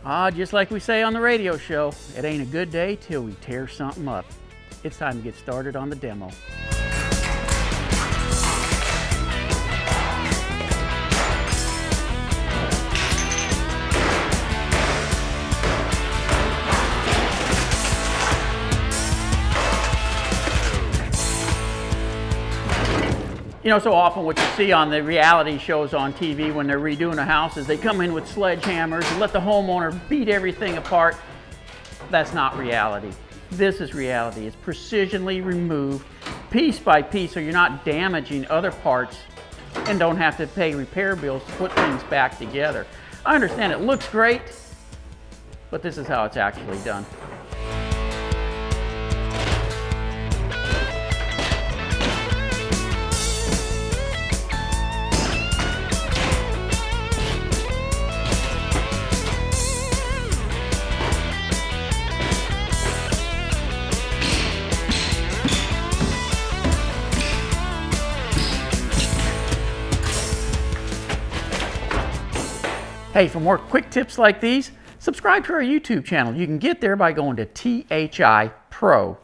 Just like we say on the radio show, it ain't a good day till we tear something up. It's time to get started on the demo. You know, so often what you see on the reality shows on TV when they're redoing a house is they come in with sledgehammers and let the homeowner beat everything apart. That's not reality. This is reality. It's precisionally removed piece by piece so you're not damaging other parts and don't have to pay repair bills to put things back together. I understand it looks great, but this is how it's actually done. Hey, for more quick tips like these, subscribe to our YouTube channel. You can get there by going to thipro.com.